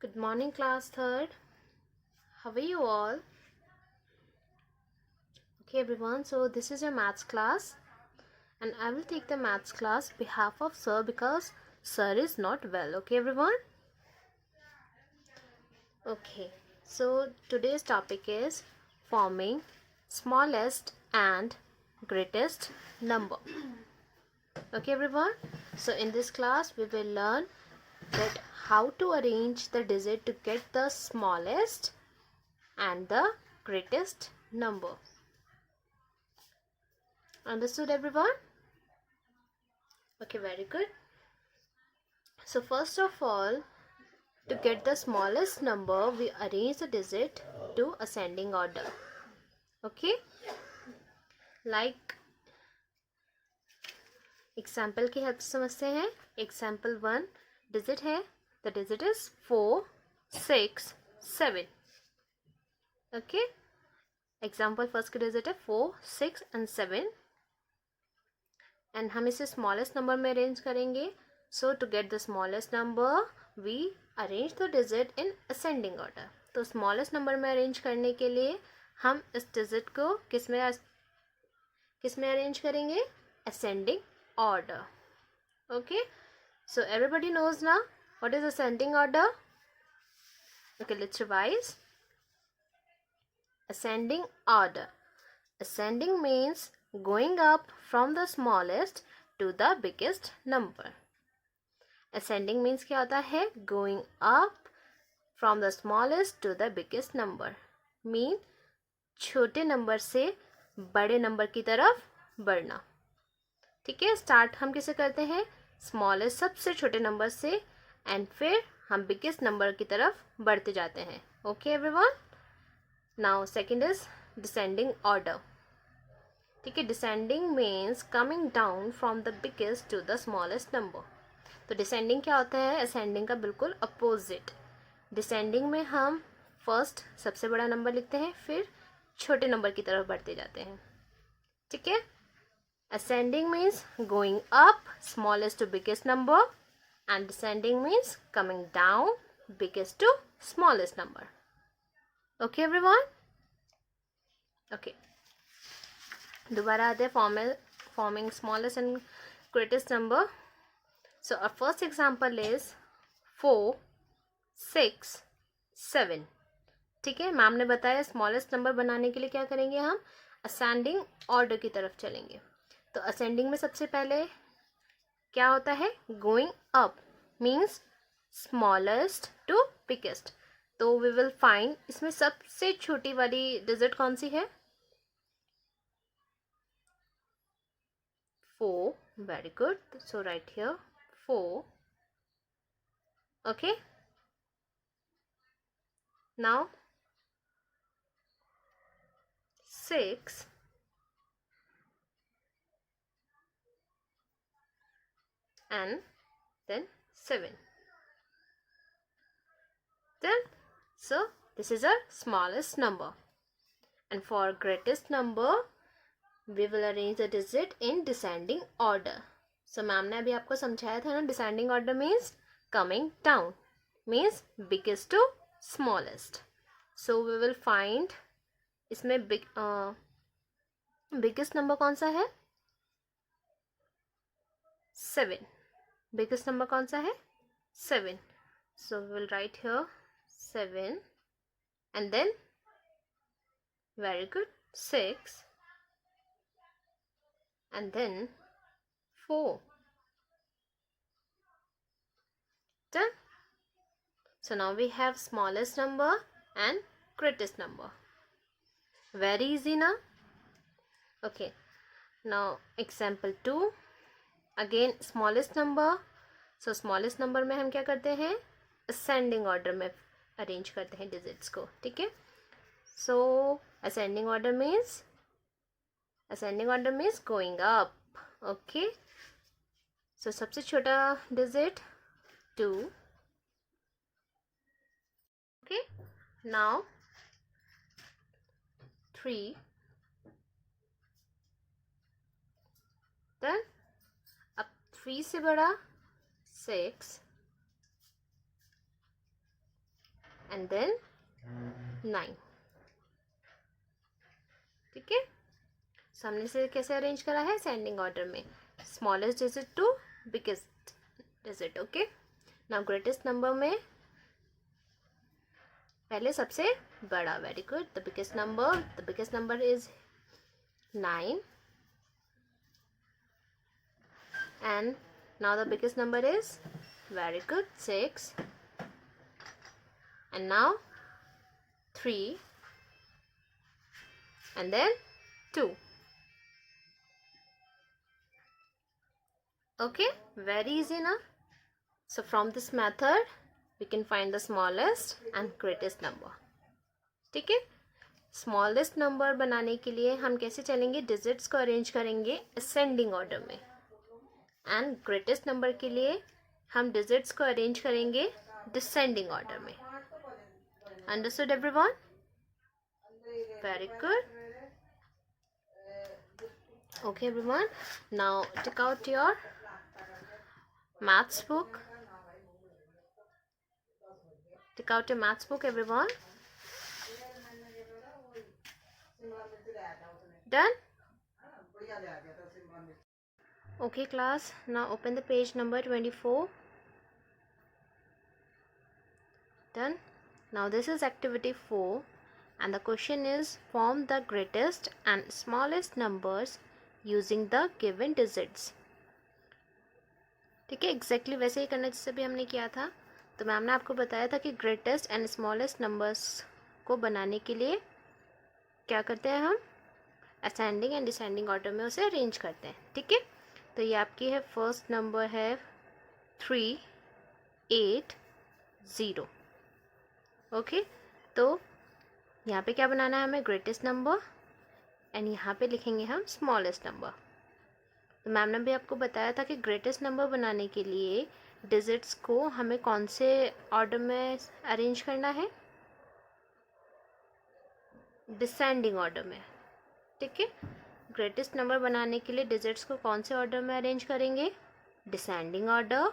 Good morning, class third. How are you all? Okay, everyone. So this is your maths class, and I will take the maths class behalf of sir because sir is not well. Okay, everyone. Okay. So today's topic is forming smallest and greatest number. Okay, everyone. So in this class, we will learn that how to arrange the digit to get the smallest and the greatest number. Understood, everyone? Okay, very good. So first of all, to get the smallest number, we arrange the digit to ascending order. Okay, like example की help से समझते हैं. Example 1 digit है. The digit is 4 6 7. Okay, example first की digit है 4 6 and 7 and हम इसे smallest number में अरेंज करेंगे. So to get the smallest number we arrange the digit in ascending order. तो स्मॉलेस्ट नंबर में अरेंज करने के लिए हम इस डिजिट को किस में अरेंज करेंगे? Ascending order. Okay, so everybody knows now what is ascending order. Okay, let's revise. Ascending order. Ascending means going up from the smallest to the biggest number. Ascending means क्या होता है? Going up from the smallest to the biggest number. Mean छोटे number से बड़े number की तरफ बढ़ना. ठीक है, स्टार्ट हम किसे करते हैं? स्मॉलेस्ट सबसे छोटे नंबर से एंड फिर हम बिगेस्ट नंबर की तरफ बढ़ते जाते हैं. Okay everyone. Now second is descending order. ठीक है, descending means coming down from the biggest to the smallest number. तो डिसेंडिंग क्या होता है? असेंडिंग का बिल्कुल अपोजिट. डिसेंडिंग में हम फर्स्ट सबसे बड़ा नंबर लिखते हैं, फिर छोटे नंबर की तरफ बढ़ते जाते हैं. ठीक है. Ascending means going up, smallest to biggest number, and descending means coming down, biggest to smallest number. Okay, everyone? Okay. दोबारा आते हैं forming smallest and greatest number. So our first example is 4 6 7. ठीक है, मैम ने बताया smallest number बनाने के लिए क्या करेंगे? हम असेंडिंग ऑर्डर की तरफ चलेंगे. तो असेंडिंग में सबसे पहले क्या होता है? Going up means smallest to biggest. तो वी विल फाइंड इसमें सबसे छोटी वाली डिजिट कौन सी है? 4. Very good. So right here 4. Okay, now 6 and then 7. Then so this is our smallest number, and for greatest number we will arrange the digit in descending order. So ma'am ने अभी आपको समझाया था ना, descending order means coming down, means biggest to smallest. So we will find इसमें biggest number कौन सा है? 7. बिगेस्ट नंबर कौन सा है? 7. So we will write here 7 and then very good 6 and then 4. Done. So now we have smallest number and greatest number. Very easy now. Okay, now example 2. Again smallest number. So smallest number में हम क्या करते हैं? Ascending order में arrange करते हैं digits को. ठीक है. So ascending order means going up. Okay, so सबसे छोटा डिजिट 2. Okay, now 3. देन 3 से बड़ा 6 and then 9. ठीक है, सामने से कैसे अरेंज करा है, असेंडिंग ऑर्डर में, smallest digit to biggest digit. Okay, now greatest number में पहले सबसे बड़ा. Very good. The biggest number is 9 and now the biggest number is, very good, 6, and now 3 and then 2. Okay, very easy now. So from this method we can find the smallest and greatest number. ठीक है, smallest number बनाने के लिए हम कैसे चलेंगे, digits को arrange करेंगे असेंडिंग ऑर्डर में, एंड ग्रेटेस्ट नंबर के लिए हम डिजिट्स को अरेंज करेंगे डिसेंडिंग ऑर्डर में. Understood everyone? Very good. Okay everyone, now take out your maths book. Take out your maths book everyone. Done? Okay class, now open the page number 24. Done? Now this is activity 4 and the question is form the greatest and smallest numbers using the given digits. ठीक है, exactly वैसे ही करना जैसे भी हमने किया था. तो मैम ने आपको बताया था कि ग्रेटेस्ट एंड स्मॉलेस्ट नंबर्स को बनाने के लिए क्या करते हैं, हम असेंडिंग एंड डिसेंडिंग ऑर्डर में उसे अरेंज करते हैं. ठीक है, तो ये आपकी है, फर्स्ट नंबर है 3, 8, 0. ओके, तो यहाँ पे क्या बनाना है हमें, ग्रेटेस्ट नंबर, एंड यहाँ पे लिखेंगे हम स्मॉलेस्ट नंबर. तो मैम ने भी आपको बताया था कि ग्रेटेस्ट नंबर बनाने के लिए डिजिट्स को हमें कौन से ऑर्डर में अरेंज करना है, डिसेंडिंग ऑर्डर में. ठीक है, ग्रेटेस्ट नंबर बनाने के लिए डिजिट्स को कौन से ऑर्डर में अरेंज करेंगे, descending order,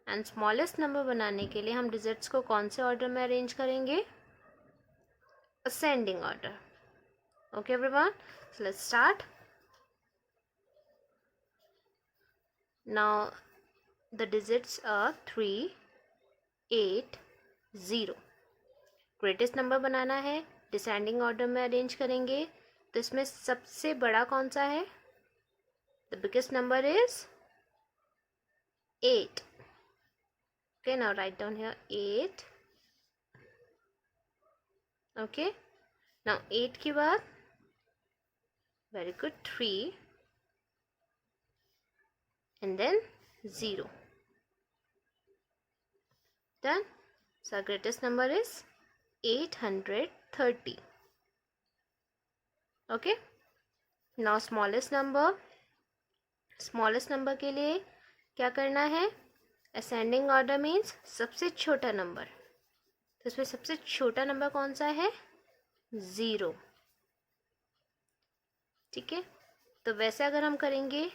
and smallest number बनाने के लिए हम डिजिट्स को कौन से ऑर्डर में अरेंज करेंगे, ascending order. Okay everyone, so let's start. Now the digits are 3, 8, 0. Greatest number बनाना है, डिसेंडिंग ऑर्डर में अरेंज करेंगे. तो इसमें सबसे बड़ा कौन सा है, the biggest number is 8. Okay, now write down here 8. Okay, now 8 के बाद, very good, 3 and then 0. Done. So greatest number is 830. Okay, now smallest number के लिए क्या करना है, असेंडिंग ऑर्डर मीन्स सबसे छोटा नंबर. तो इसमें सबसे छोटा नंबर कौन सा है, 0. ठीक है, तो वैसे अगर हम करेंगे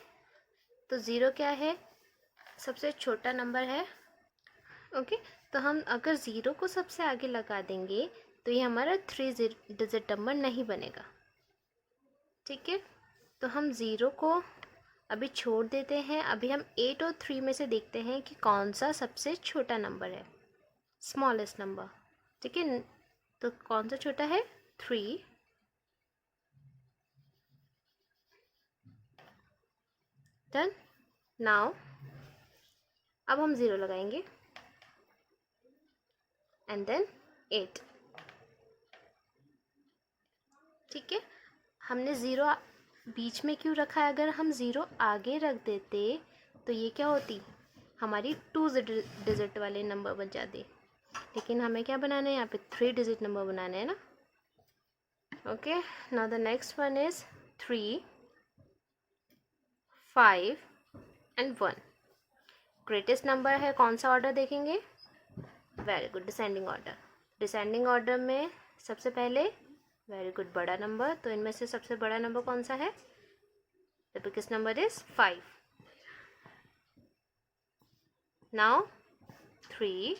तो 0 क्या है, सबसे छोटा नंबर है. ओके, तो हम अगर 0 को सबसे आगे लगा देंगे तो ये हमारा 3 डिजिट नंबर नहीं बनेगा. ठीक है, तो हम 0 को अभी छोड़ देते हैं. अभी हम 8 और 3 में से देखते हैं कि कौन सा सबसे छोटा नंबर है, स्मॉलेस्ट नंबर. ठीक है, तो कौन सा छोटा है, 3. डन. नाउ अब हम 0 लगाएंगे एंड देन 8. ठीक है, हमने 0 बीच में क्यों रखा है, अगर हम 0 आगे रख देते तो ये क्या होती, हमारी 2 डिजिट वाले नंबर बन जाते. लेकिन हमें क्या बनाना है, यहाँ पे 3 डिजिट नंबर बनाना है ना. Okay, now the next one is 3, 5 and 1. Greatest number है, कौन सा ऑर्डर देखेंगे, very good, descending order. Descending order में सबसे पहले, वेरी गुड, बड़ा नंबर. तो इनमें से सबसे बड़ा नंबर कौन सा है, the biggest number is 5. Now 3,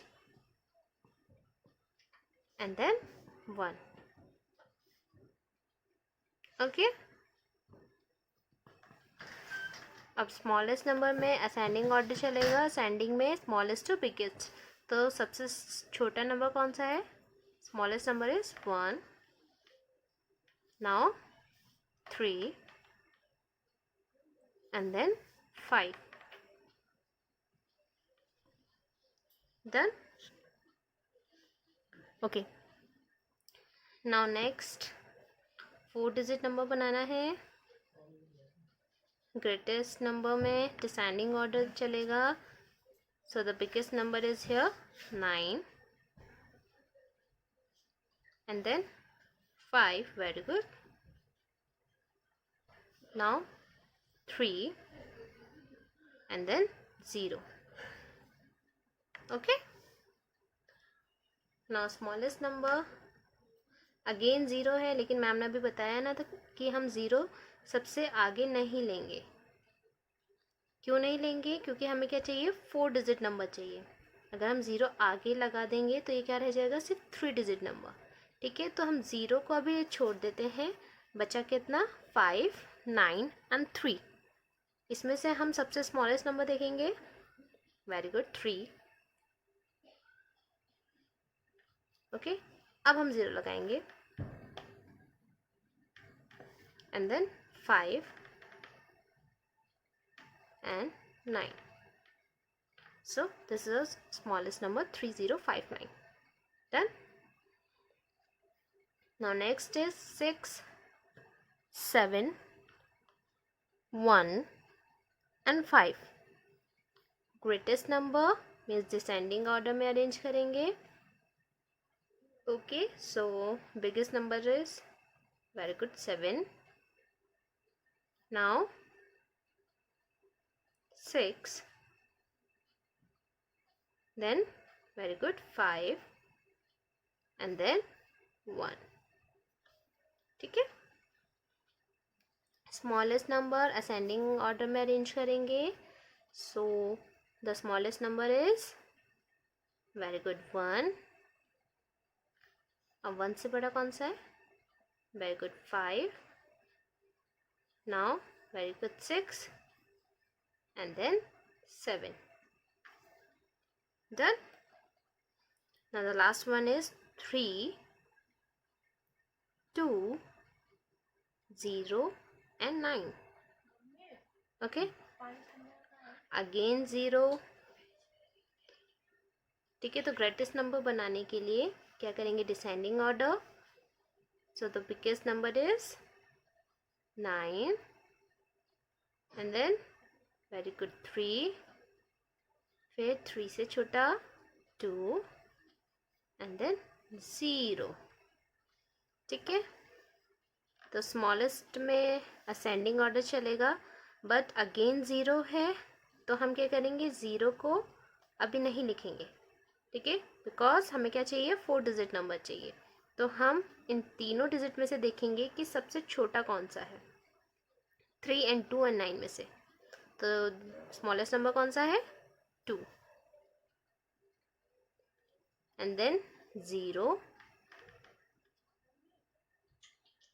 and then 1. Okay. अब स्मॉलेस्ट नंबर में असेंडिंग ऑर्डर चलेगा, असेंडिंग में स्मॉलेस्ट टू बिगेस्ट। तो सबसे छोटा नंबर कौन सा है? Smallest number is 1, now 3 and then 5. Done? Okay. Now next 4 digit number बनाना है। ग्रेटेस्ट नंबर में डिसेंडिंग ऑर्डर चलेगा, so the biggest number is here 9 and then 5. Very good. Now 3 and then 0. Okay. Now smallest number again 0 है, लेकिन ma'am ने अभी बताया ना था कि हम 0 सबसे आगे नहीं लेंगे। क्यों नहीं लेंगे? क्योंकि हमें क्या चाहिए? 4 डिजिट नंबर चाहिए। अगर हम 0 आगे लगा देंगे तो ये क्या रह जाएगा? सिर्फ 3 डिजिट नंबर। ठीक है, तो हम 0 को अभी छोड़ देते हैं। बचा कितना? 5, 9 and 3। इसमें से हम सबसे स्मॉलेस्ट नंबर देखेंगे। Very good, 3। ओके, अब हम 0 लगाएंगे and then 5 and 9. So this is the smallest number, 3059. Done? Now next is 6, 7, 1 and 5. Greatest number means descending order में arrange करेंगे। Okay, so biggest number is very good 7. Now 6, then very good 5 and then 1. ठीक है, smallest number ascending order में arrange करेंगे। So the smallest number is very good 1। अब 1 से बड़ा कौन सा है? Very good 5। Now very good 6 and then 7. Done? Now the last one is 3, 2, 0 and 9. Okay, again 0। ठीक है, तो ग्रेटेस्ट नंबर बनाने के लिए क्या करेंगे? Descending order. So the biggest number is 9 and then very good 3, फिर 3 से छोटा 2 and then 0। ठीक है, तो स्मॉलेस्ट में असेंडिंग ऑर्डर चलेगा, बट अगेन 0 है, तो हम क्या करेंगे? 0 को अभी नहीं लिखेंगे। ठीक है, बिकॉज हमें क्या चाहिए? 4 डिजिट नंबर चाहिए। तो हम इन तीनों डिजिट में से देखेंगे कि सबसे छोटा कौन सा है, 3 and 2 and 9 में से। तो स्मॉलेस्ट नंबर कौन सा है? 2 and then 0।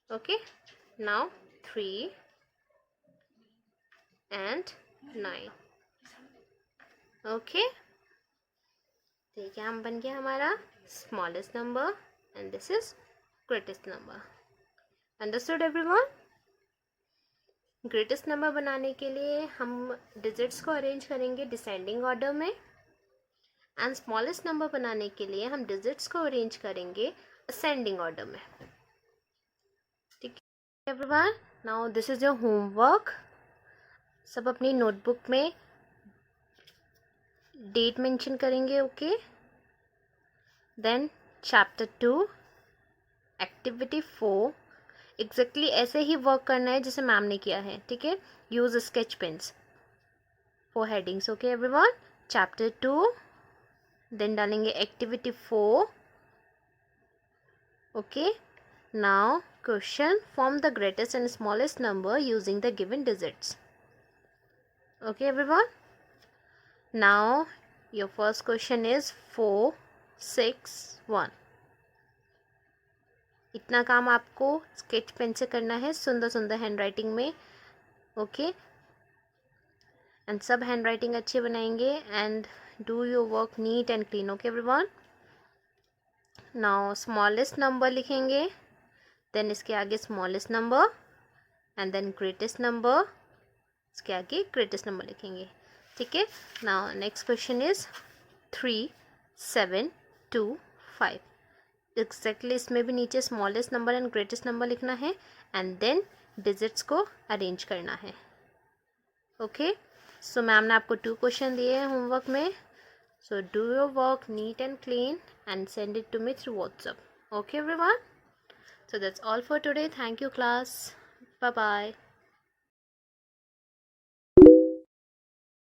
okay, now 3 and 9। okay, ठीक है, हम बन गया हमारा smallest number and this is greatest number. Understood everyone? Greatest number बनाने के लिए हम डिजिट्स को अरेंज करेंगे डिसेंडिंग ऑर्डर में, एंड स्मॉलेस्ट नंबर बनाने के लिए हम डिजिट्स को अरेंज करेंगे असेंडिंग ऑर्डर में। ठीक है everyone, now this is your homework. सब अपनी नोटबुक में डेट मेंशन करेंगे। Okay, then chapter 2 activity 4 exactly ऐसे ही वर्क करना है जैसे मैम ने किया है। ठीक है, use sketch pens for headings. Okay everyone, chapter 2 then डालेंगे activity 4। Okay, now question form the greatest and smallest number using the given digits. Okay everyone, now your first question is 4, 6, 1। इतना काम आपको sketch pen से करना है, सुंदर सुंदर handwriting में. ओके, एंड सब हैंड राइटिंग अच्छे बनाएंगे. And do your work neat and clean. Okay everyone. Now smallest number लिखेंगे, देन इसके आगे smallest number, and then greatest number, इसके आगे ग्रेटेस्ट नंबर लिखेंगे. ठीक है. Now next question is 3, 7, 2, 5. Exactly इसमें भी नीचे smallest number and greatest number लिखना है, एंड देन डिजिट्स को अरेंज करना है. ओके, सो मैम ने आपको 2 क्वेश्चन दिए हैं होमवर्क में. So do your work neat and clean and send it to me through WhatsApp. Okay everyone, so that's all for today. Thank you class. Bye bye.